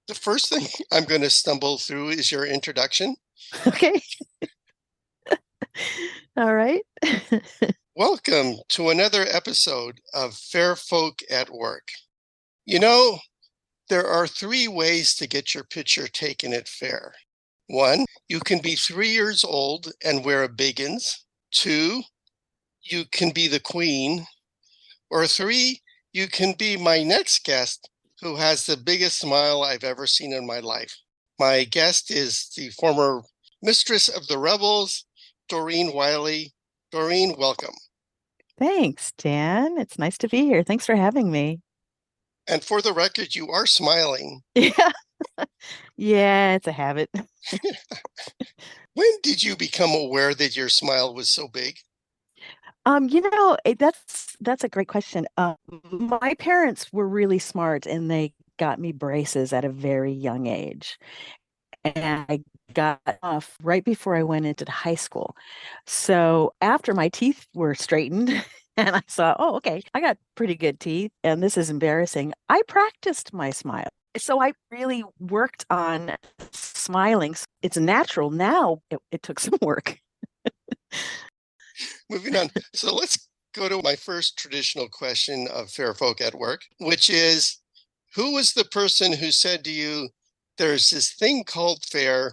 The first thing I'm going to stumble through is your introduction. Okay. All right. Welcome to another episode of Fair Folk at Work. You know, there are three ways to get your picture taken at Faire. One, you can be 3 years old and wear a biggins. Two, you can be the queen. Or three, you can be my next guest who has the biggest smile I've ever seen in my life. My guest is the former mistress of the rebels, Doreen Wiley. Doreen, welcome. Thanks, Dan. It's nice to be here. Thanks for having me. And for the record, you are smiling. Yeah. Yeah, it's a habit. When did you become aware that your smile was so big? That's a great question. My parents were really smart and they got me braces at a very young age. And I got off right before I went into high school. So after my teeth were straightened and I saw, oh, okay, I got pretty good teeth and this is embarrassing. I practiced my smile. So I really worked on smiling. It's natural. Now it took some work. Moving on. So let's go to my first traditional question of Fair Folk at Work, which is, who was the person who said to you, there's this thing called Fair,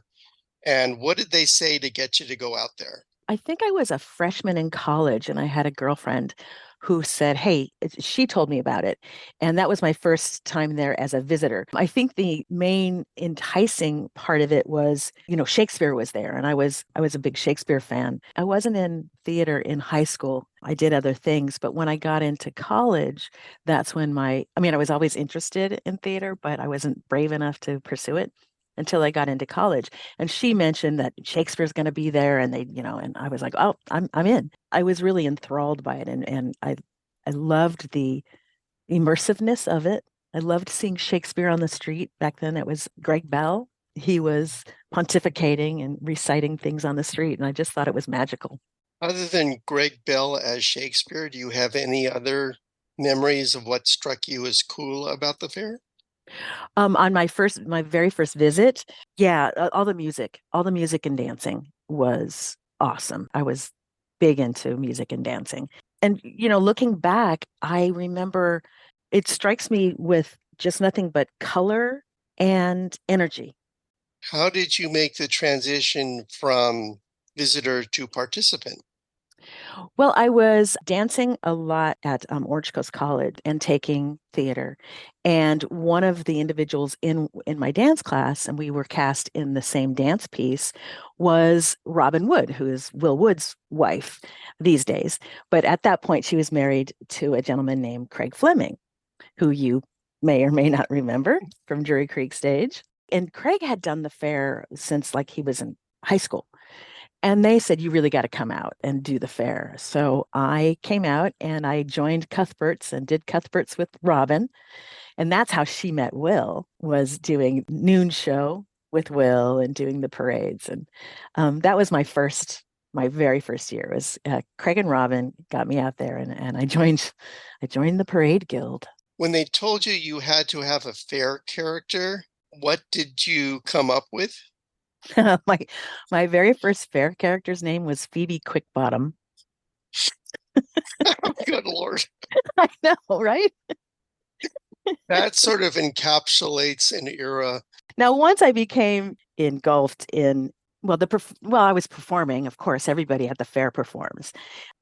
and what did they say to get you to go out there? I think I was a freshman in college and I had a girlfriend who said, hey, she told me about it. And that was my first time there as a visitor. I think the main enticing part of it was, Shakespeare was there and I was a big Shakespeare fan. I wasn't in theater in high school. I did other things, but when I got into college, that's when I was always interested in theater, but I wasn't brave enough to pursue it until I got into college. And she mentioned that Shakespeare's going to be there, and and I was like, oh, I'm in. I was really enthralled by it, and I loved the immersiveness of it. I loved seeing Shakespeare on the street. Back then, it was Greg Bell. He was pontificating and reciting things on the street, and I just thought it was magical. Other than Greg Bell as Shakespeare, do you have any other memories of what struck you as cool about the fair? On my very first visit, yeah, all the music and dancing was awesome. I was big into music and dancing. And, looking back, I remember it strikes me with just nothing but color and energy. How did you make the transition from visitor to participant? Well, I was dancing a lot at Orange Coast College and taking theater. And one of the individuals in my dance class, and we were cast in the same dance piece, was Robin Wood, who is Will Wood's wife these days. But at that point, she was married to a gentleman named Craig Fleming, who you may or may not remember from Jury Creek Stage. And Craig had done the fair since like he was in high school. And they said, you really got to come out and do the fair. So I came out and I joined Cuthbert's and did Cuthbert's with Robin. And that's how she met Will, was doing noon show with Will and doing the parades. And that was my very first year was Craig and Robin got me out there and I joined the parade guild. When they told you you had to have a fair character, what did you come up with? my my very first fair character's name was Phoebe Quickbottom. Good Lord. I know, right? That sort of encapsulates an era. Now, once I became engulfed in, I was performing, of course, everybody at the fair performs.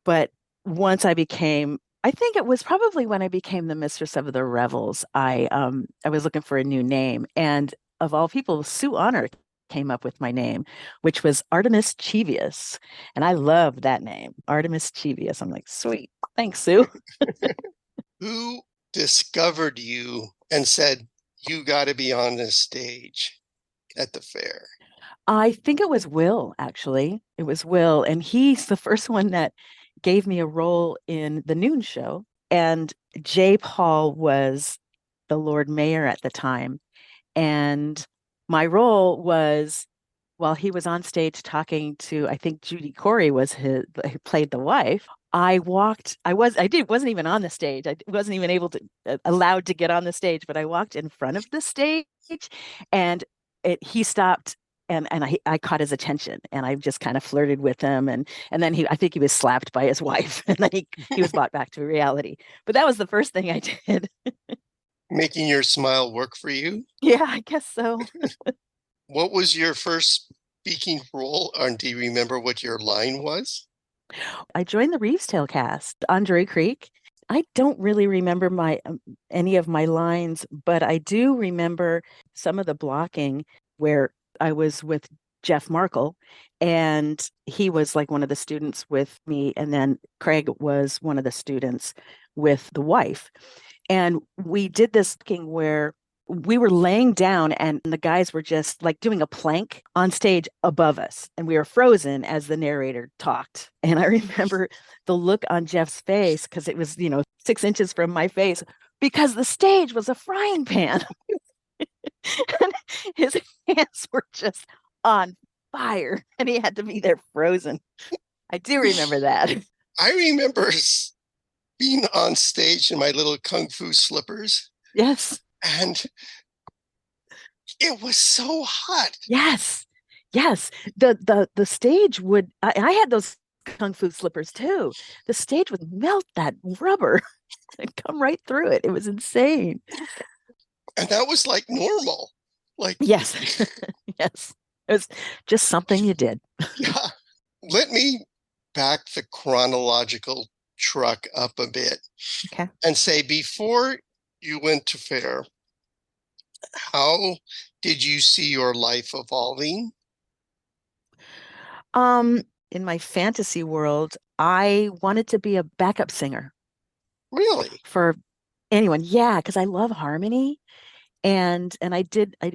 But once I think it was probably when I became the mistress of the revels, I was looking for a new name. And of all people, Sue Honor came up with my name, which was Artemis Chevius. And I love that name, Artemis Chevius. I'm like, sweet. Thanks, Sue. Who discovered you and said, you got to be on this stage at the fair? I think it was Will, actually. It was Will. And he's the first one that gave me a role in the noon show. And Jay Paul was the Lord Mayor at the time. And my role was while he was on stage talking to, I think Judy Corey was who played the wife. I wasn't even on the stage. I wasn't even able to, allowed to get on the stage, but I walked in front of the stage and he stopped and I caught his attention and I just kind of flirted with him and then I think he was slapped by his wife and then he was brought back to reality. But that was the first thing I did. Making your smile work for you? Yeah, I guess so. What was your first speaking role, and do you remember what your line was? I joined the Reeves Tale cast on Drury Creek. I don't really remember my any of my lines, but I do remember some of the blocking where I was with Jeff Markle, and he was like one of the students with me, and then Craig was one of the students with the wife. And we did this thing where we were laying down and the guys were just like doing a plank on stage above us and we were frozen as the narrator talked. And I remember the look on Jeff's face because it was, 6 inches from my face because the stage was a frying pan. And his hands were just on fire and he had to be there frozen. I do remember that. I remember being on stage in my little kung fu slippers, Yes. and it was so hot. Yes. Yes. The stage would I had those kung fu slippers too. The stage would melt that rubber and come right through it. It was insane. And that was like normal. Like, Yes. Yes. It was just something you did. yeah. Let me back the chronological truck up a bit Okay. and say, before you went to Faire, how did you see your life evolving? In my fantasy world, I wanted to be a backup singer Really? for anyone. Yeah, because I love harmony. And I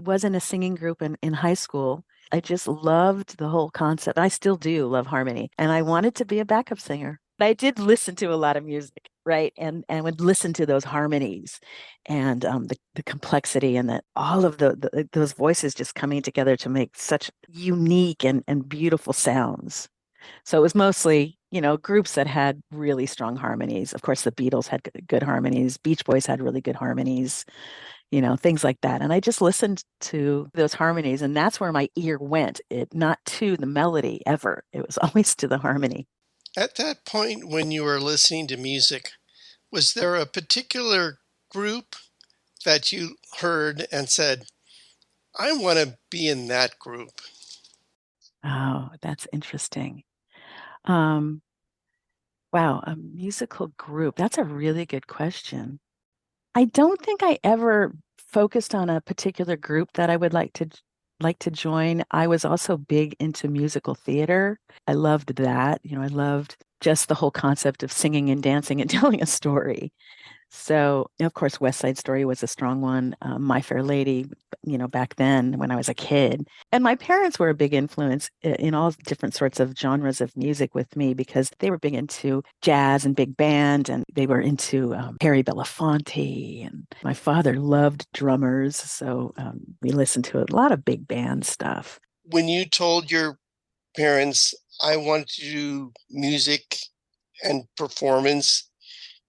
was in a singing group in high school. I just loved the whole concept. I still do love harmony. And I wanted to be a backup singer. I did listen to a lot of music, right? And would listen to those harmonies and the complexity and that all of those voices just coming together to make such unique and beautiful sounds. So it was mostly, groups that had really strong harmonies. Of course, the Beatles had good harmonies. Beach Boys had really good harmonies, things like that. And I just listened to those harmonies, and that's where my ear went. It not to the melody ever. It was always to the harmony. At that point, when you were listening to music, was there a particular group that you heard and said, I want to be in that group? Oh, that's interesting. Um, wow, a musical group. That's a really good question. I don't think I ever focused on a particular group that I would like to join. I was also big into musical theater. I loved that. I loved just the whole concept of singing and dancing and telling a story. So, of course, West Side Story was a strong one. My Fair Lady, back then when I was a kid. And my parents were a big influence in all different sorts of genres of music with me because they were big into jazz and big band, and they were into Harry Belafonte. And my father loved drummers, so we listened to a lot of big band stuff. When you told your parents, I want to do music and performance,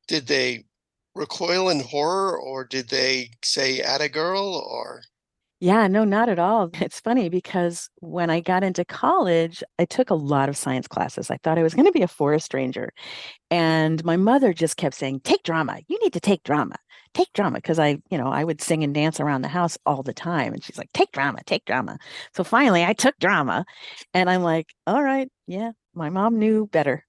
did they recoil in horror, or did they say atta girl? Or Yeah, no, not at all. It's funny because when I got into college, I took a lot of science classes. I thought I was going to be a forest ranger. And my mother just kept saying, take drama. You need to take drama. Take drama. Because I would sing and dance around the house all the time. And she's like, take drama, take drama. So finally I took drama. And I'm like, all right, yeah, my mom knew better.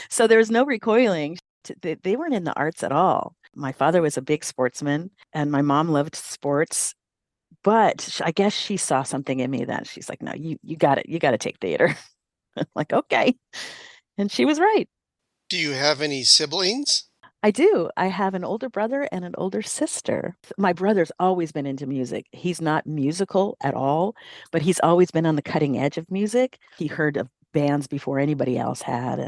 So there was no recoiling. They weren't in the arts at all. My father was a big sportsman, and my mom loved sports. But I guess she saw something in me that she's like, no, you got it. You got to take theater. I'm like, okay. And she was right. do you have any siblings? I do. I have an older brother and an older sister. My brother's always been into music. He's not musical at all, but he's always been on the cutting edge of music. He heard of bands before anybody else had,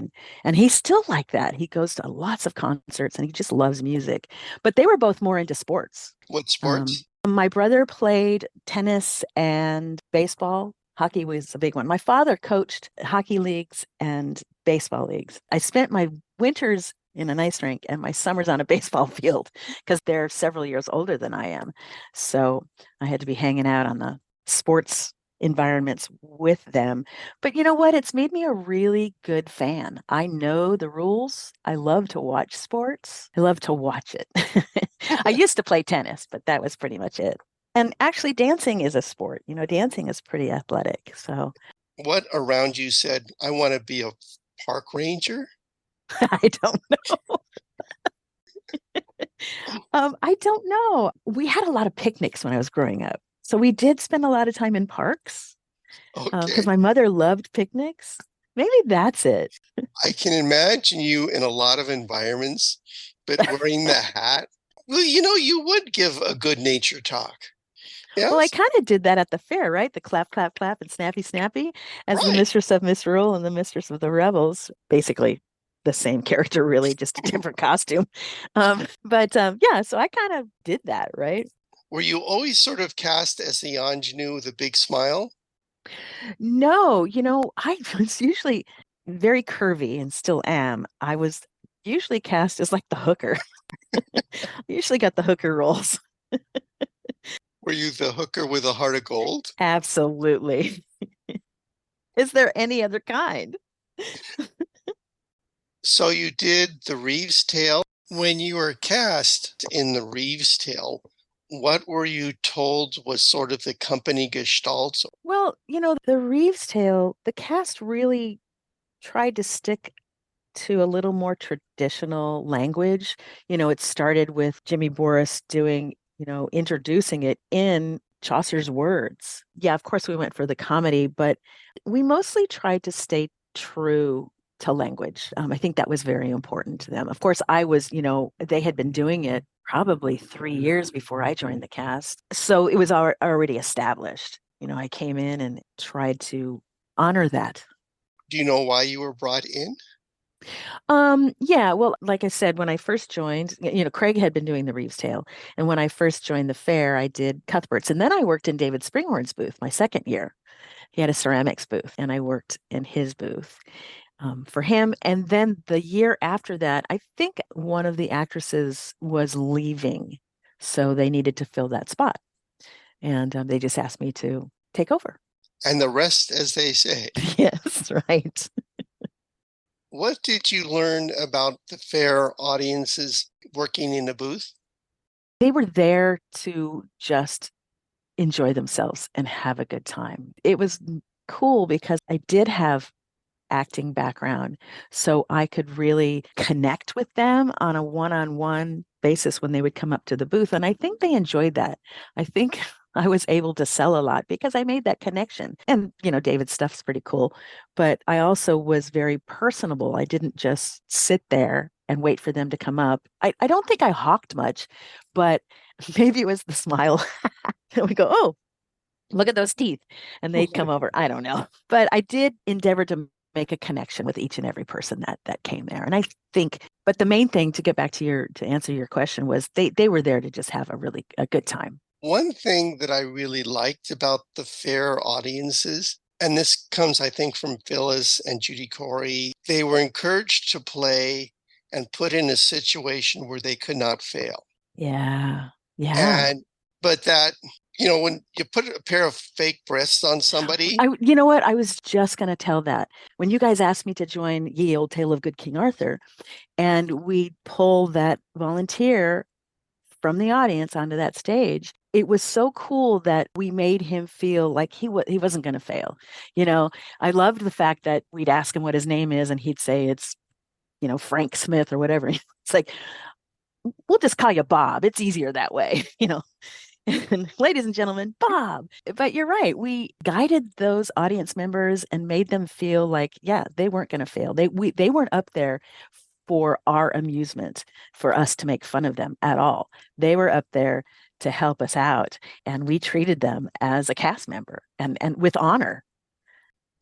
and he's still like that. He goes to lots of concerts and he just loves music. But they were both more into sports. What sports? My brother played tennis and baseball. Hockey was a big one. My father coached hockey leagues and baseball leagues. I spent my winters in an ice rink and my summers on a baseball field because they're several years older than I am. So I had to be hanging out on the sports environments with them. But you know what? It's made me a really good fan. I know the rules. I love to watch sports. I love to watch it. I used to play tennis, but that was pretty much it. And actually, dancing is a sport. Dancing is pretty athletic. So What around you said, I want to be a park ranger? I don't know. I don't know. We had a lot of picnics when I was growing up. So we did spend a lot of time in parks because Okay. my mother loved picnics. Maybe that's it. I can imagine you in a lot of environments, but wearing the hat. Well, you would give a good nature talk. Well, I Yes? kind of did that at the fair, right? The clap, clap, clap, and snappy, snappy as the Right. mistress of misrule and the mistress of the rebels. Basically, the same character, really, just a different costume. But yeah, so I kind of did that, right? Were you always sort of cast as the ingenue with a big smile? No, I was usually very curvy and still am. I was usually cast as like the hooker. I usually got the hooker roles. Were you the hooker with a heart of gold? Absolutely. Is there any other kind? So you did the Reeves Tale. When you were cast in the Reeves Tale, what were you told was sort of the company gestalt? Well, the Reeves Tale, the cast really tried to stick to a little more traditional language. It started with Jimmy Boris doing, introducing it in Chaucer's words. Yeah, of course we went for the comedy, but we mostly tried to stay true to language. I think that was very important to them. Of course, I was, they had been doing it probably 3 years before I joined the cast. So it was already established. I came in and tried to honor that. Do you know why you were brought in? Yeah, well, like I said, when I first joined, Craig had been doing the Reeves Tale. And when I first joined the fair, I did Cuthbert's. And then I worked in David Springhorn's booth my second year. He had a ceramics booth, and I worked in his booth for him. And then the year after that, I think one of the actresses was leaving. So they needed to fill that spot. And they just asked me to take over. And the rest, as they say. Yes, right. What did you learn about the fair audiences working in a booth? They were there to just enjoy themselves and have a good time. It was cool because I did have acting background, so I could really connect with them on a one-on-one basis when they would come up to the booth. And I think they enjoyed that. I think I was able to sell a lot because I made that connection. And, David's stuff's pretty cool, but I also was very personable. I didn't just sit there and wait for them to come up. I don't think I hawked much, but maybe it was the smile. And we go, oh, look at those teeth. And they'd come over. I don't know. But I did endeavor to make a connection with each and every person that came there. And I think, but the main thing to get back to answer your question was they were there to just have a good time. One thing that I really liked about the fair audiences, and this comes, I think, from Phyllis and Judy Corey, they were encouraged to play and put in a situation where they could not fail. Yeah. Yeah. And, but that, when you put a pair of fake breasts on somebody, You know what? I was just going to tell that. When you guys asked me to join Ye Old Tale of Good King Arthur, and we pull that volunteer from the audience onto that stage, it was so cool that we made him feel like he wasn't going to fail. I loved the fact that we'd ask him what his name is, and he'd say it's, Frank Smith or whatever. It's like, we'll just call you Bob. It's easier that way, And ladies and gentlemen, Bob. But you're right. We guided those audience members and made them feel like, yeah, they weren't going to fail. They weren't up there for our amusement, for us to make fun of them at all. They were up there to help us out, and we treated them as a cast member and with honor.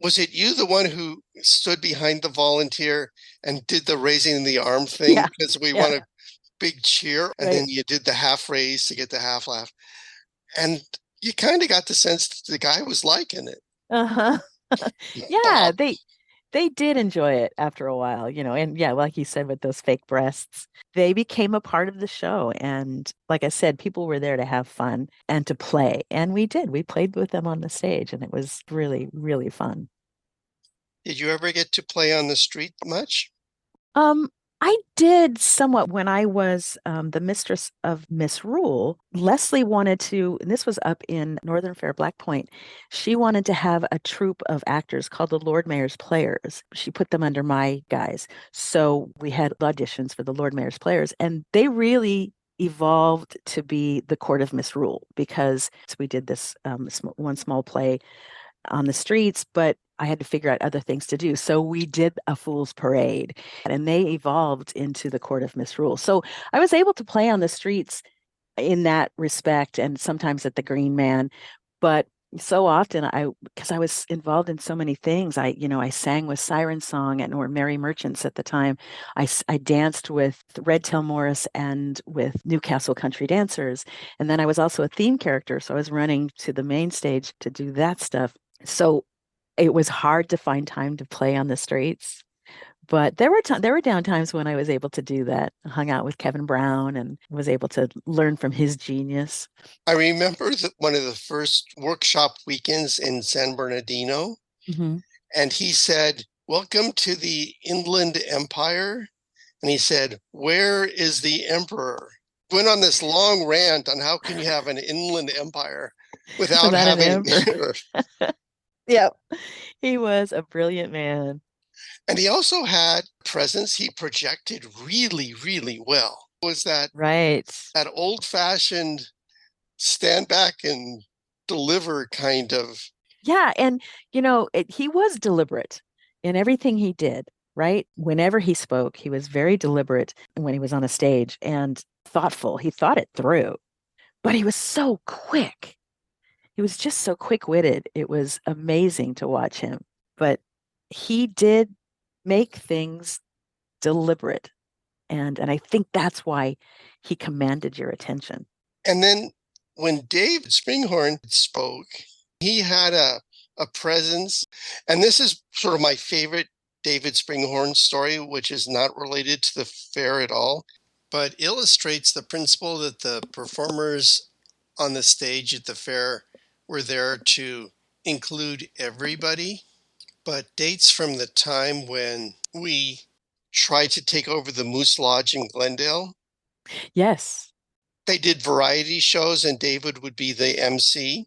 was it you the one who stood behind the volunteer and did the raising the arm thing Yeah, because we yeah, want a big cheer? And right. then you did the half raise to get the half laugh. And you kind of got the sense that the guy was liking it. Uh-huh. Yeah, Oh, they did enjoy it after a while, and yeah, like you said with those fake breasts, they became a part of the show. And like I said, people were there to have fun and to play. And we did. We played with them on the stage, and it was really, really fun. did you ever get to play on the street much? Um, I did somewhat when I was the mistress of Miss Rule. Leslie wanted to, and this was up in Northern Fair, Black Point. She wanted to have a troupe of actors called the Lord Mayor's Players. She put them under my guise. So we had auditions for the Lord Mayor's Players, and they really evolved to be the Court of Misrule because we did this one small play on the streets, but I had to figure out other things to do. So we did a fool's parade and they evolved into the Court of Misrule. So I was able to play on the streets in that respect and sometimes at the Green Man. But so often because I was involved in so many things, I sang with Siren Song and or Merry Merchants at the time. I danced with Red Tail Morris and with Newcastle Country Dancers. And then I was also a theme character. So I was running to the main stage to do that stuff. So it was hard to find time to play on the streets, but there were down times when I was able to do that. I hung out with Kevin Brown and was able to learn from his genius. I remember that one of the first workshop weekends in San Bernardino, Hmm. and he said, "Welcome to the Inland Empire." And he said, "Where is the emperor?" Went on this long rant on how can you have an inland empire without Without an having, emperor. Yeah, he was a brilliant man. and he also had presence. He projected really, really well. It was Right. that old fashioned stand back and deliver kind of. Yeah, and he was deliberate in everything he did, right? Whenever he spoke, he was very deliberate when he was on a stage and thoughtful. He thought it through, but he was so quick. He was just so quick-witted. It was amazing to watch him. But he did make things deliberate. And I think that's why he commanded your attention. And then when David Springhorn spoke, he had a presence. And this is sort of my favorite David Springhorn story, which is not related to the fair at all, but illustrates the principle that the performers on the stage at the fair were there to include everybody, but dates from the time when we tried to take over the Moose Lodge in Glendale. Yes. They did variety shows, and David would be the MC.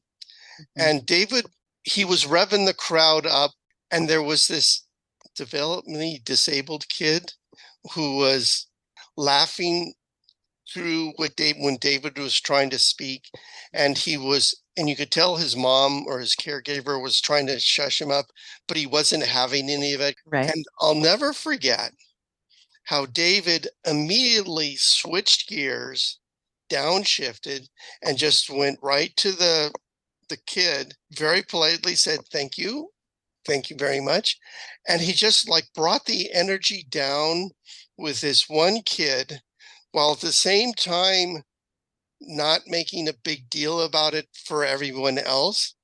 Mhm. And David, he was revving the crowd up, and there was this developmentally disabled kid who was laughing through when David was trying to speak, and and you could tell his mom or his caregiver was trying to shush him up, but he wasn't having any of it. Right. And I'll never forget how David immediately switched gears, downshifted, and just went right to the kid, very politely said, thank you very much. And he just like brought the energy down with this one kid while at the same time not making a big deal about it for everyone else.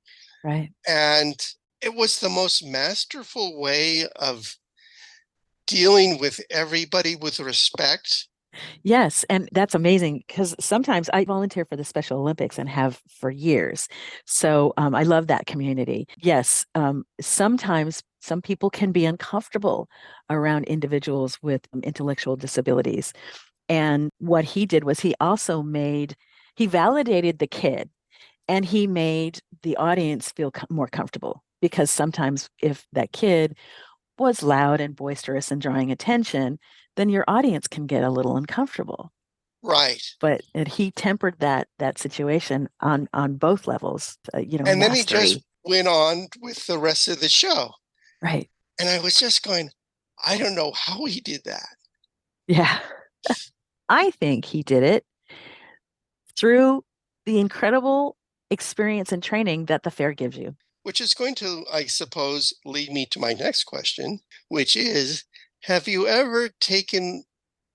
Right. And it was the most masterful way of dealing with everybody with respect. Yes, and that's amazing because sometimes I volunteer for the Special Olympics and have for years. So I love that community. Yes, sometimes some people can be uncomfortable around individuals with intellectual disabilities. And what he did was he validated the kid and he made the audience feel more comfortable because sometimes if that kid was loud and boisterous and drawing attention, then your audience can get a little uncomfortable. Right. But he tempered that situation on both levels, And then he just mastery. went on with the rest of the show. Right. And I was just going, I don't know how he did that. Yeah. I think he did it through the incredible experience and training that the fair gives you. Which is going to, I suppose, lead me to my next question, which is, have you ever taken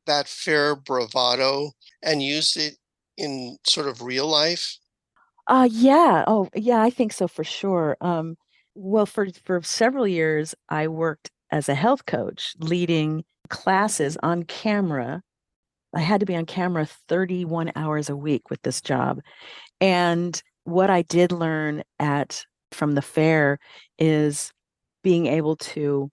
that fair bravado and used it in sort of real life? Yeah. Oh, yeah, I think so for sure. Well, for several years, I worked as a health coach, leading classes on camera. I had to be on camera 31 hours a week with this job. And what I did learn at from the fair is being able to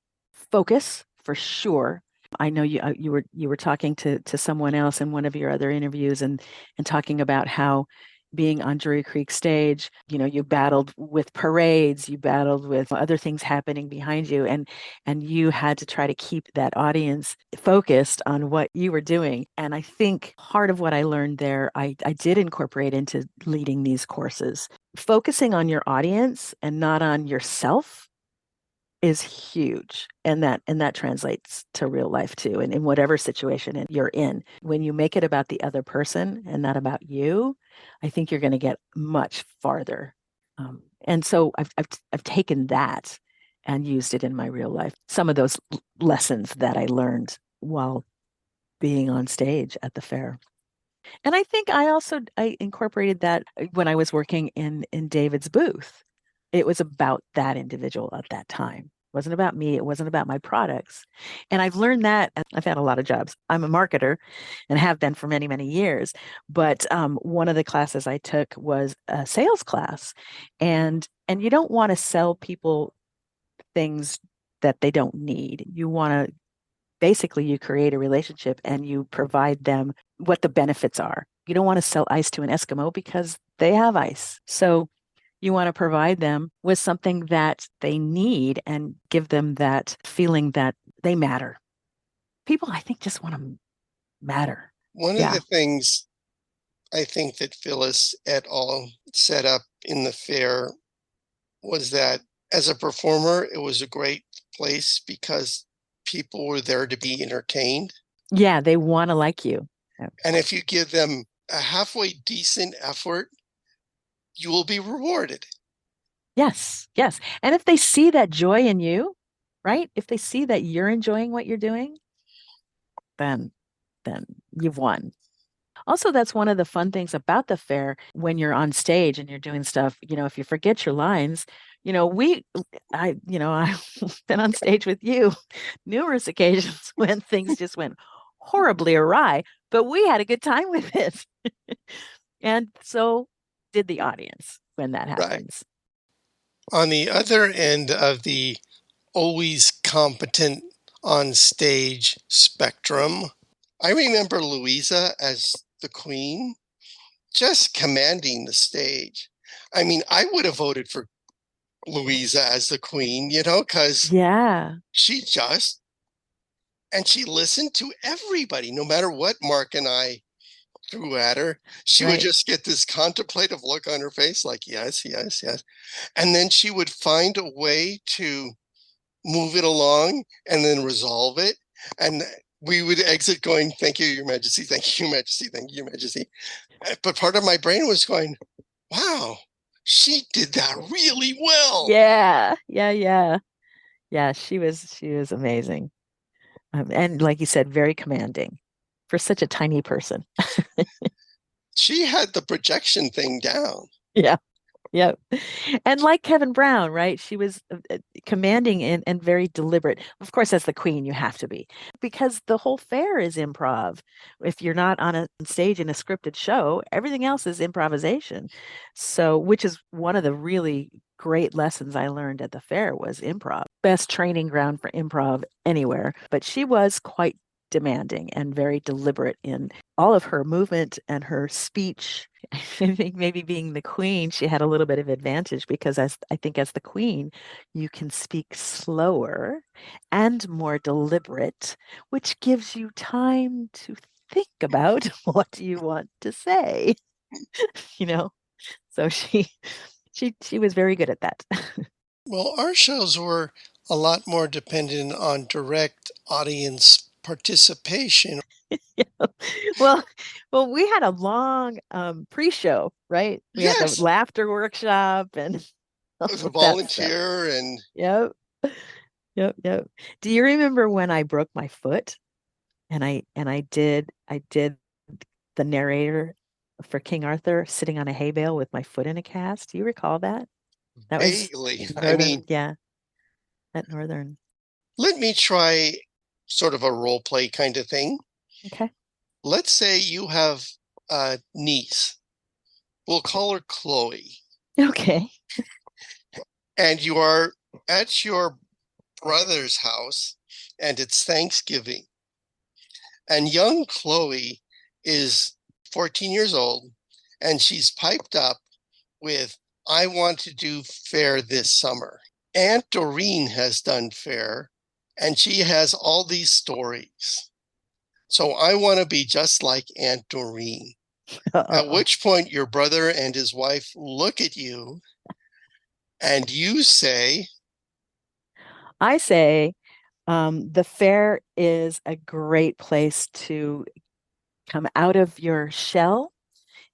focus for sure. I know you were talking to someone else in one of your other interviews and talking about how being on Drury Creek stage, you battled with parades, you battled with other things happening behind you, and you had to try to keep that audience focused on what you were doing. And I think part of what I learned there, I did incorporate into leading these courses. Focusing on your audience and not on yourself is huge, and that translates to real life too, and in whatever situation you're in. When you make it about the other person and not about you, I think you're going to get much farther. And so I've taken that and used it in my real life. Some of those lessons that I learned while being on stage at the fair. And I think I incorporated that when I was working in David's booth. It was about that individual at that time. It wasn't about me. It wasn't about my products. And I've learned that. I've had a lot of jobs. I'm a marketer and have been for many, many years. But one of the classes I took was a sales class. And you don't want to sell people things that they don't need. You want to basically you create a relationship and you provide them what the benefits are. You don't want to sell ice to an Eskimo because they have ice. So you want to provide them with something that they need and give them that feeling that they matter. People, I think, just want to matter. One of Yeah. the things I think that Phyllis et al. Set up in the fair was that as a performer, it was a great place because people were there to be entertained. Yeah, they want to like you. And if you give them a halfway decent effort, you will be rewarded. Yes, yes. And if they see that joy in you, right? If they see that you're enjoying what you're doing, then then you've won. Also, that's one of the fun things about the fair when you're on stage and you're doing stuff, if you forget your lines, I've been on stage with you numerous occasions when things just went horribly awry, but we had a good time with it. And so did the audience when that Right. happens. On the other end of the always competent on stage spectrum, I remember Luisa as the queen, just commanding the stage. I mean, I would have voted for Luisa as the queen, because Yeah, she listened to everybody, no matter what Mark and I threw at her. She would right. just get this contemplative look on her face, like, yes, yes, yes. And then she would find a way to move it along and then resolve it. And we would exit going, thank you, Your Majesty, thank you, Your Majesty, thank you, Your Majesty. But part of my brain was going, wow, she did that really well. Yeah, yeah, yeah. Yeah, she was amazing. And like you said, very commanding for such a tiny person. She had the projection thing down. Yeah. Yep. And like Kevin Brown, right? She was commanding and very deliberate. Of course, as the queen, you have to be because the whole fair is improv. If you're not on a stage in a scripted show, everything else is improvisation. So, which is one of the really great lessons I learned at the fair was improv. Best training ground for improv anywhere. But she was quite demanding and very deliberate in all of her movement and her speech. I think maybe being the queen, she had a little bit of advantage because I think as the queen, you can speak slower and more deliberate, which gives you time to think about what you want to say, you know. So she was very good at that. Well, our shows were a lot more dependent on direct audience participation. Yeah. Well, well, we had a long pre-show, right? We had the Yes, laughter workshop and all as a of that stuff. volunteer and Yep. Yep, yep. Do you remember when I broke my foot and I did the narrator for King Arthur sitting on a hay bale with my foot in a cast? Do you recall that? That was Vaguely. I northern, mean, yeah, at northern. let me try sort of a role play kind of thing. Okay. Let's say you have a niece. We'll call her Chloe. Okay. And you are at your brother's house, and it's Thanksgiving. And young Chloe is 14 years old, and she's piped up with, I want to do Faire this summer. Aunt Doreen has done Faire, and she has all these stories. So I want to be just like Aunt Doreen. At which point your brother and his wife look at you and you say, I say the Faire is a great place to come out of your shell.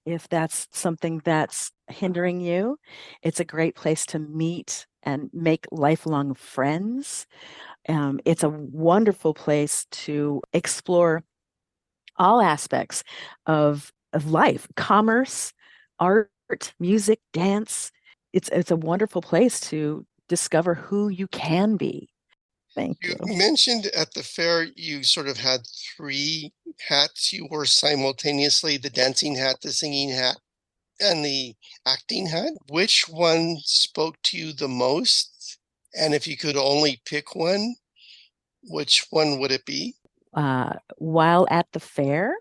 If that's something that's hindering you, it's a great place to meet and make lifelong friends. It's a wonderful place to explore all aspects of life, commerce, art, music, dance. It's a wonderful place to discover who you can be. Thank you you. mentioned at the fair you sort of had three hats you wore simultaneously, the dancing hat, the singing hat, and the acting hat. Which one spoke to you the most? And if you could only pick one, which one would it be? While at the fair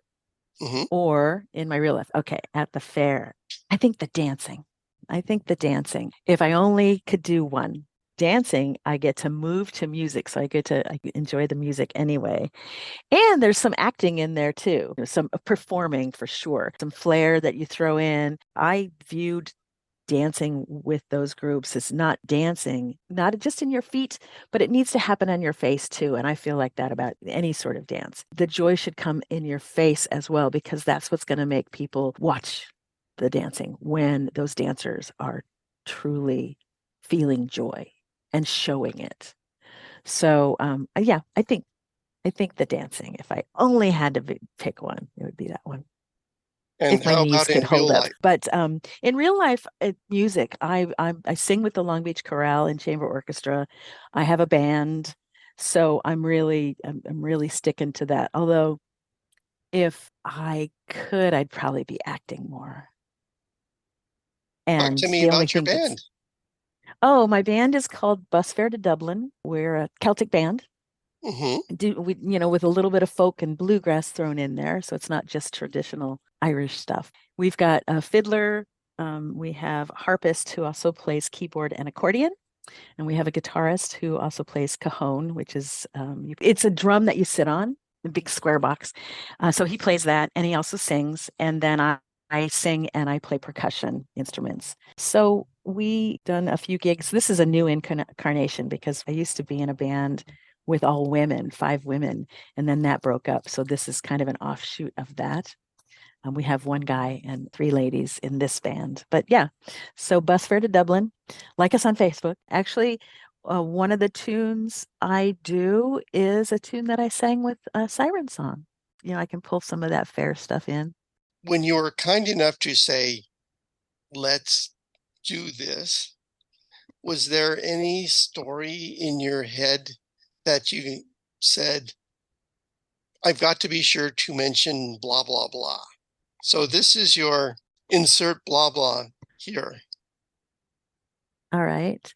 Mhm. or in my real life? Okay, at the fair. I think the dancing. I think the dancing. If I only could do one, dancing, I get to move to music. So I enjoy the music anyway. And there's some acting in there too, some performing for sure, some flair that you throw in. I viewed dancing with those groups is not dancing, not just in your feet, but it needs to happen on your face too. And I feel like that about any sort of dance. The joy should come in your face as well, because that's what's going to make people watch the dancing when those dancers are truly feeling joy and showing it. So yeah, I think the dancing. If I only had to pick one, it would be that one. And If my how knees about could in real hold up. life? But in real life, music, I sing with the Long Beach Chorale and Chamber Orchestra. I have a band, so I'm really sticking to that. Although if I could, I'd probably be acting more. Talk And to me the only about your thing that's band. my band is called Bus Fare to Dublin. We're a Celtic band. Hmm. With a little bit of folk and bluegrass thrown in there, so it's not just traditional Irish stuff. We've got a fiddler, we have a harpist who also plays keyboard and accordion, and we have a guitarist who also plays cajon, which is it's a drum that you sit on, a big square box. So he plays that, and he also sings, and then I sing and I play percussion instruments. So we done a few gigs. This is a new incarnation because I used to be in a band with all women, 5 women, and then that broke up. So this is kind of an offshoot of that. We have one guy and 3 ladies in this band. But yeah, so Bus Fare to Dublin. Like us on Facebook. Actually, one of the tunes I do is a tune that I sang with a siren song. I can pull some of that fair stuff in. When you were kind enough to say, let's do this, was there any story in your head that you said, I've got to be sure to mention blah, blah, blah? So this is your insert blah, blah here. All right.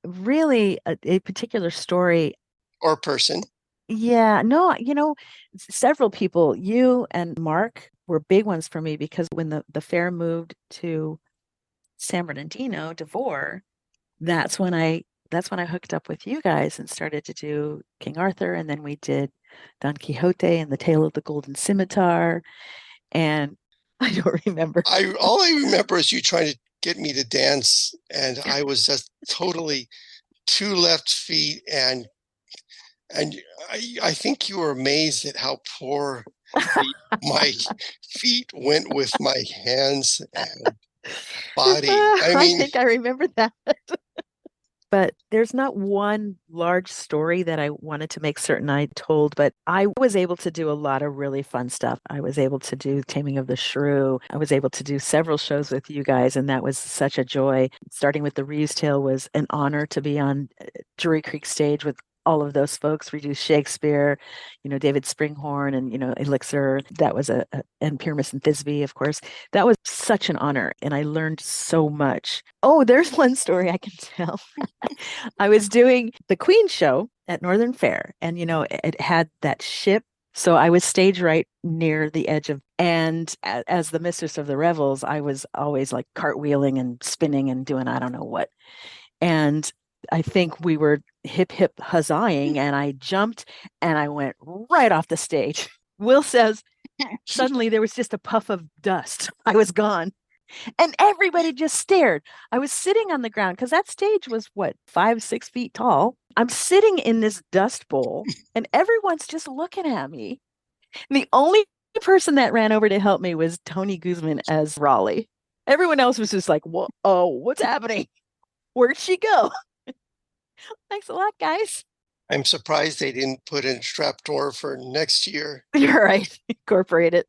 Really a particular story. Or person. Yeah, no, several people, you and Mark were big ones for me because when the fair moved to San Bernardino, Devore, that's when I hooked up with you guys and started to do King Arthur, and then we did Don Quixote and the Tale of the Golden Scimitar, and I don't remember. All I remember is you trying to get me to dance, and I was just totally 2 left feet, and I think you were amazed at how poor my feet went with my hands and body. I I mean, think I remember that. But there's not one large story that I wanted to make certain I told, but I was able to do a lot of really fun stuff. I was able to do Taming of the Shrew. I was able to do several shows with you guys, and that was such a joy. Starting with The Reeve's Tale was an honor to be on Drury Creek stage with all of those folks. We do Shakespeare, David Springhorn and, Elixir. That was and Pyramus and Thisbe, of course. That was such an honor, and I learned so much. Oh, there's one story I can tell. I was doing the Queen show at Northern Fair, and it had that ship. So I was stage right near the edge of, and as the mistress of the revels, I was always like cartwheeling and spinning and doing I don't know what. And I think we were hip hip huzzahing, and I jumped and I went right off the stage. Will says, suddenly there was just a puff of dust. I was gone. And everybody just stared. I was sitting on the ground because that stage was what, 5, 6 feet tall. I'm sitting in this dust bowl and everyone's just looking at me. And the only person that ran over to help me was Tony Guzman as Raleigh. Everyone else was just like, whoa, oh, what's happening? Where'd she go? Thanks a lot, guys. I'm surprised they didn't put in trapdoor for next year. You're right. Incorporate it.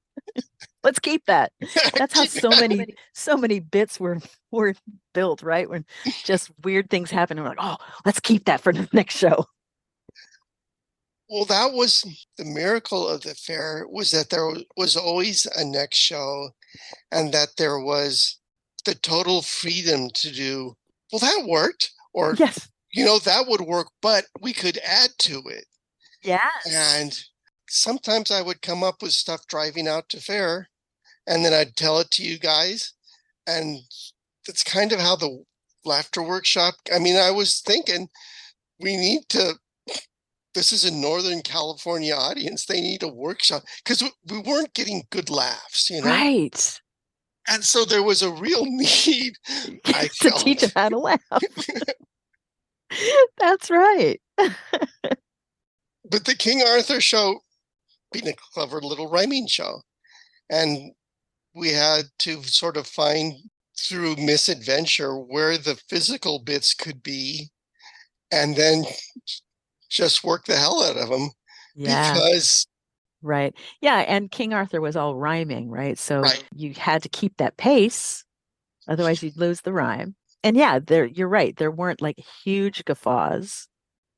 Let's keep that. That's how so many bits were built, right? When just weird things happen, and we're like, oh, let's keep that for the next show. Well, that was the miracle of the fair, was that there was always a next show, and that there was the total freedom to do, well, that worked, or yes, that would work, but we could add to it. Yes. And sometimes I would come up with stuff driving out to fair, and then I'd tell it to you guys. And that's kind of how the laughter workshop, I was thinking this is a Northern California audience. They need a workshop because we weren't getting good laughs, Right. And so there was a real need, I to felt, teach them how to laugh. That's right. But the King Arthur show being a clever little rhyming show. And we had to sort of find through misadventure where the physical bits could be, and then just work the hell out of them. Yeah. Because right. Yeah. And King Arthur was all rhyming, right? So right. You had to keep that pace. Otherwise you'd lose the rhyme. And yeah, you're right. There weren't like huge guffaws.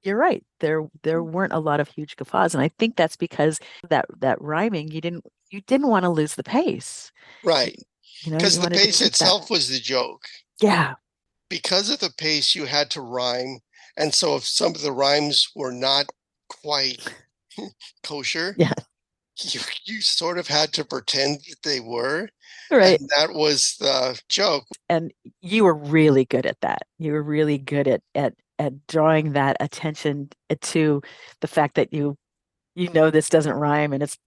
You're right. There weren't a lot of huge guffaws. And I think that's because that rhyming, you didn't want to lose the pace. Right. Because the pace itself was the joke. Yeah. Because of the pace, you had to rhyme. And so if some of the rhymes were not quite kosher, yeah, you sort of had to pretend that they were. Right. And that was the joke. And you were really good at that. You were really good at drawing that attention to the fact that this doesn't rhyme, and it's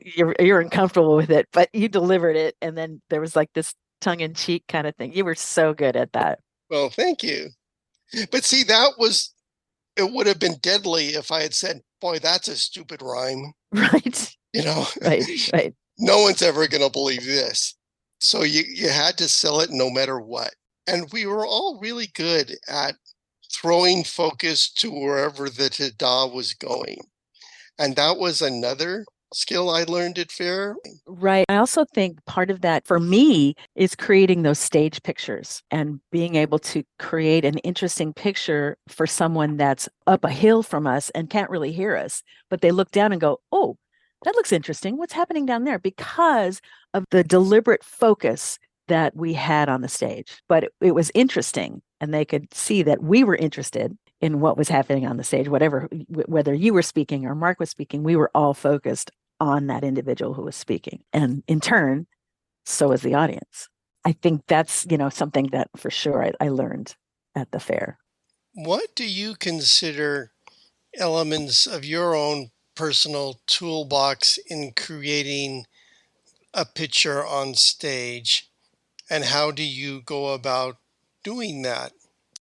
you're uncomfortable with it, but you delivered it, and then there was like this tongue-in-cheek kind of thing. You were so good at that. Well, thank you. But see, it would have been deadly if I had said, boy, that's a stupid rhyme. Right. Right. No one's ever going to believe this. So you had to sell it no matter what. And we were all really good at throwing focus to wherever the tada was going. And that was another skill I learned at Faire. Right. I also think part of that for me is creating those stage pictures and being able to create an interesting picture for someone that's up a hill from us and can't really hear us, but they look down and go, oh, that looks interesting. What's happening down there? Because of the deliberate focus that we had on the stage. But it was interesting, and they could see that we were interested in what was happening on the stage, whether you were speaking or Mark was speaking, we were all focused on that individual who was speaking. And in turn, so was the audience. I think that's, something that for sure I learned at the fair. What do you consider elements of your own personal toolbox in creating a picture on stage? And how do you go about doing that?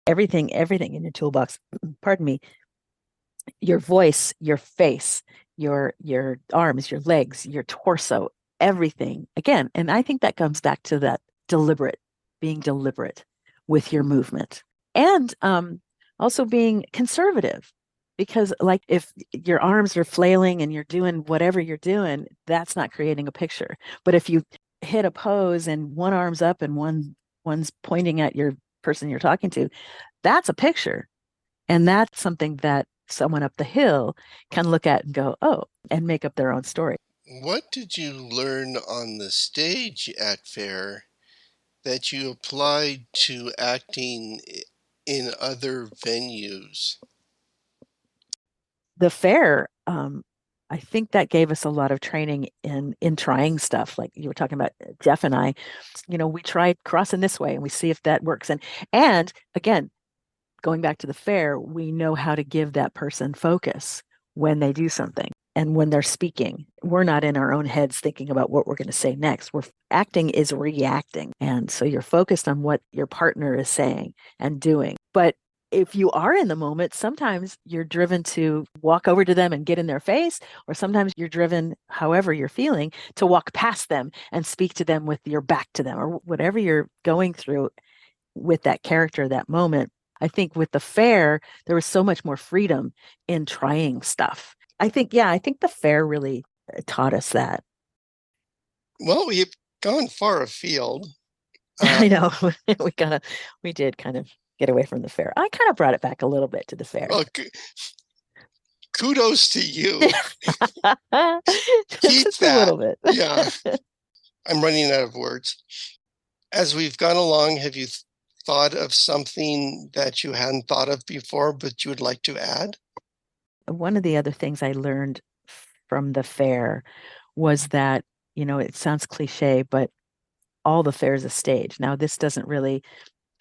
Everything in your toolbox, pardon me, your voice, your face, your arms, your legs, your torso, everything. Again, and I think that comes back to that being deliberate with your movement. And Also being conservative, because like if your arms are flailing and you're doing whatever you're doing, that's not creating a picture. But if you hit a pose and one arm's up and one's pointing at your person you're talking to, that's a picture. And that's something that someone up the hill can look at and go, oh, and make up their own story. What did you learn on the stage at Faire that you applied to acting in other venues? The Faire, I think that gave us a lot of training in trying stuff. Like you were talking about Jeff and I, we tried crossing this way and we see if that works. And again, going back to the Faire, we know how to give that person focus when they do something and when they're speaking. We're not in our own heads thinking about what we're going to say next. We're acting is reacting. And so you're focused on what your partner is saying and doing. But if you are in the moment, sometimes you're driven to walk over to them and get in their face, or sometimes you're driven, however you're feeling, to walk past them and speak to them with your back to them, or whatever you're going through with that character, that moment. I think with the Faire, there was so much more freedom in trying stuff. I think the Faire really taught us that. Well, we've gone far afield. I know we did kind of get away from the Faire. I kind of brought it back a little bit to the Faire. Well, kudos to you. Keep Just that. A little bit. Yeah, I'm running out of words. As we've gone along, have you thought of something that you hadn't thought of before, but you would like to add? One of the other things I learned from the Faire was that, it sounds cliche, but all the Faire is a stage. Now, this doesn't really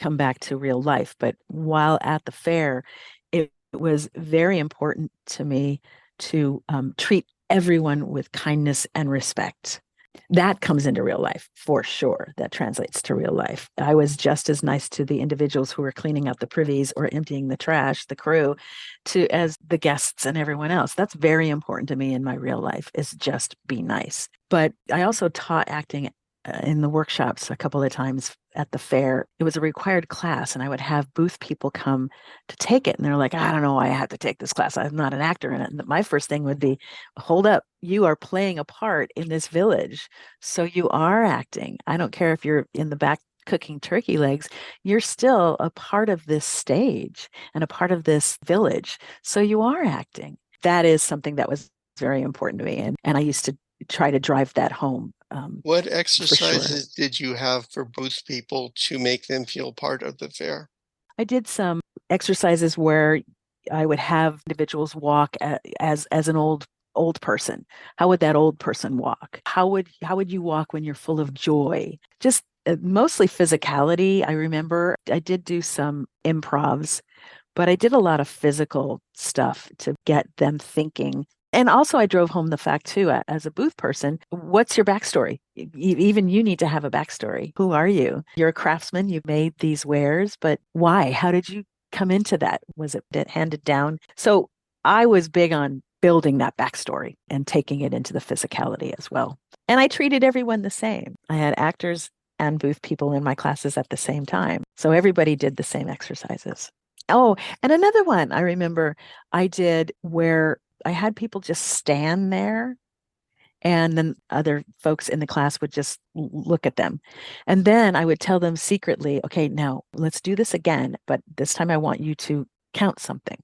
come back to real life, but while at the Faire, it was very important to me to treat everyone with kindness and respect. That comes into real life for sure. That translates to real life. I was just as nice to the individuals who were cleaning out the privies or emptying the trash, the crew, as the guests and everyone else. That's very important to me in my real life, is just be nice. But I also taught acting in the workshops a couple of times at the Faire. It was a required class, and I would have booth people come to take it. And they're like, I don't know why I have to take this class. I'm not an actor in it. And my first thing would be, hold up, you are playing a part in this village. So you are acting. I don't care if you're in the back cooking turkey legs, you're still a part of this stage and a part of this village. So you are acting. That is something that was very important to me. And I used to try to drive that home. What exercises did you have for booth people to make them feel part of the Faire? I did some exercises where I would have individuals walk as an old person. How would that old person walk? How would you walk when you're full of joy? Just mostly physicality. I remember I did do some improvs, but I did a lot of physical stuff to get them thinking. And also, I drove home the fact, too, as a booth person, what's your backstory? Even you need to have a backstory. Who are you? You're a craftsman. You made these wares, but why? How did you come into that? Was it handed down? So I was big on building that backstory and taking it into the physicality as well. And I treated everyone the same. I had actors and booth people in my classes at the same time. So everybody did the same exercises. Oh, and another one I remember I did where I had people just stand there, and then other folks in the class would just look at them. And then I would tell them secretly, okay, now let's do this again, but this time I want you to count something.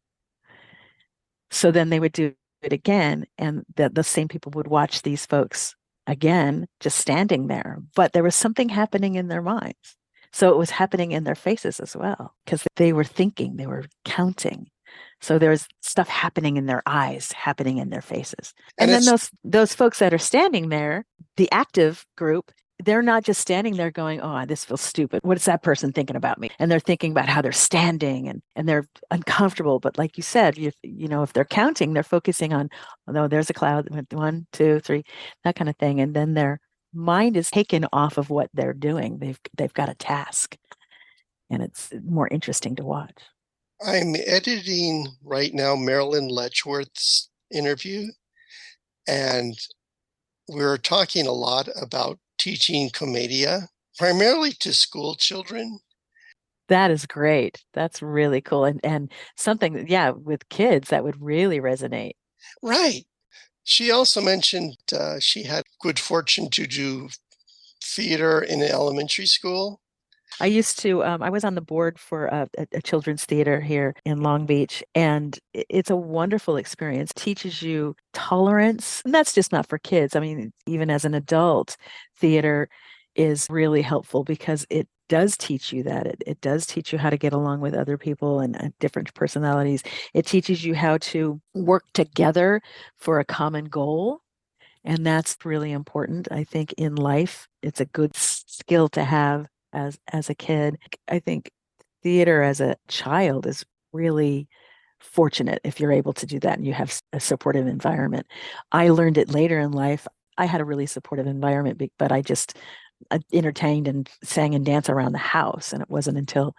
So then they would do it again, and the same people would watch these folks again, just standing there. But there was something happening in their minds. So it was happening in their faces as well, because they were thinking, they were counting. So there's stuff happening in their eyes, happening in their faces. And then those folks that are standing there, the active group, they're not just standing there going, oh, this feels stupid. What is that person thinking about me? And they're thinking about how they're standing and they're uncomfortable. But like you said, if they're counting, they're focusing on, oh, there's a cloud, 1, 2, 3, that kind of thing. And then their mind is taken off of what they're doing. They've got a task, and it's more interesting to watch. I'm editing right now Marilyn Letchworth's interview, and we're talking a lot about teaching commedia, primarily to school children. That is great. That's really cool. And something, yeah, with kids that would really resonate. Right. She also mentioned she had good fortune to do theater in elementary school. I was on the board for a children's theater here in Long Beach, and it's a wonderful experience. Teaches you tolerance, and that's just not for kids. I mean, even as an adult, theater is really helpful because it does teach you that. It does teach you how to get along with other people and different personalities. It teaches you how to work together for a common goal. And that's really important, I think, in life. It's a good skill to have as a kid. I think theater as a child is really fortunate if you're able to do that and you have a supportive environment. I learned it later in life. I had a really supportive environment, but I entertained and sang and danced around the house. And it wasn't until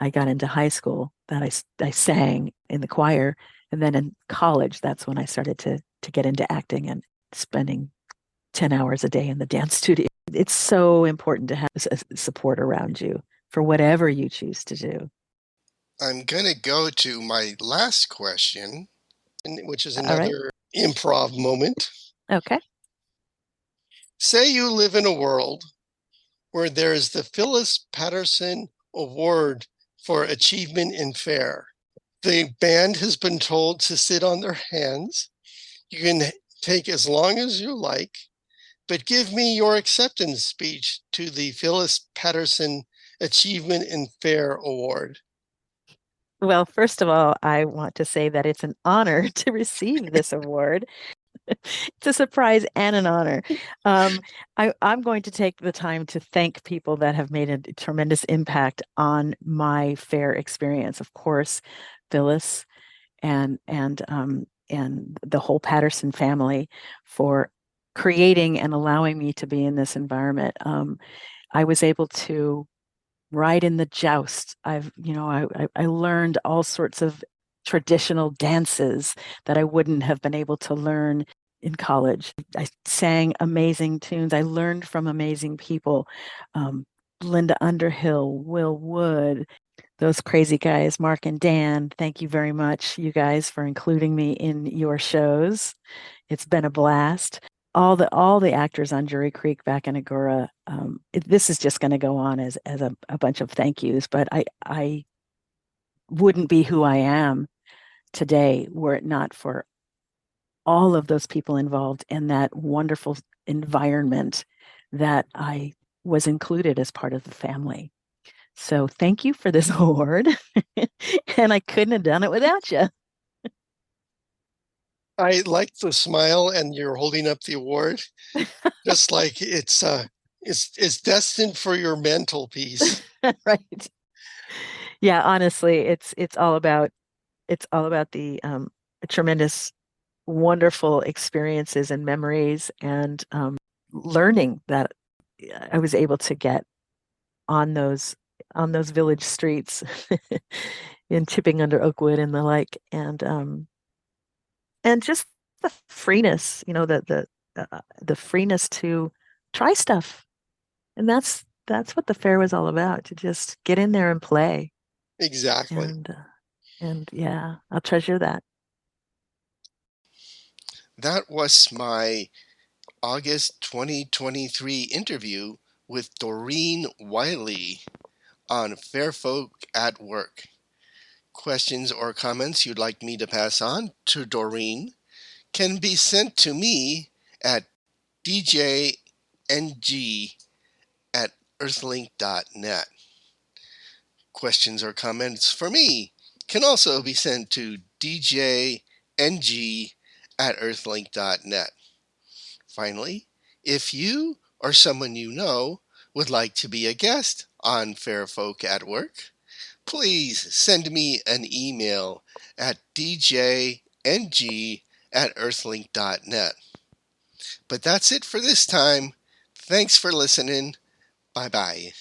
I got into high school that I sang in the choir. And then in college, that's when I started to get into acting and spending 10 hours a day in the dance studio. It's so important to have support around you for whatever you choose to do. I'm going to go to my last question, which is All right. another improv moment. Okay. Say you live in a world where there is the Phyllis Patterson Award for Achievement in Faire. The band has been told to sit on their hands. You can take as long as you like, but give me your acceptance speech to the Phyllis Patterson Achievement in Faire Award. Well, first of all, I want to say that it's an honor to receive this award. It's a surprise and an honor. I'm going to take the time to thank people that have made a tremendous impact on my Faire experience. Of course, Phyllis and the whole Patterson family for creating and allowing me to be in this environment. I was able to ride in the joust. I learned all sorts of traditional dances that I wouldn't have been able to learn in college. I sang amazing tunes. I learned from amazing people. Linda Underhill, Will Wood, those crazy guys, Mark and Dan. Thank you very much, you guys, for including me in your shows. It's been a blast. All the actors on Jury Creek back in Agora. This is just going to go on as a bunch of thank yous, but I wouldn't be who I am today were it not for all of those people involved in that wonderful environment that I was included as part of the family. So thank you for this award. And I couldn't have done it without you. I like the smile and you're holding up the award, just like it's destined for your mantelpiece. Right. Yeah, honestly, it's all about the tremendous, wonderful experiences and memories and learning that I was able to get on those village streets in Chipping Under Oakwood and the like, and just the freeness, the freeness to try stuff, and that's what the fair was all about, to just get in there and play, Exactly. and yeah, I'll treasure that. That was my August 2023 interview with Doreen Wiley on Fair Folk at Work. Questions or comments you'd like me to pass on to Doreen can be sent to me at djng at earthlink.net. Questions or comments for me can also be sent to djng at earthlink.net. Finally, if you or someone you know would like to be a guest on Fair Folk at Work, please send me an email at djng at earthlink.net. But that's it for this time. Thanks for listening. Bye bye.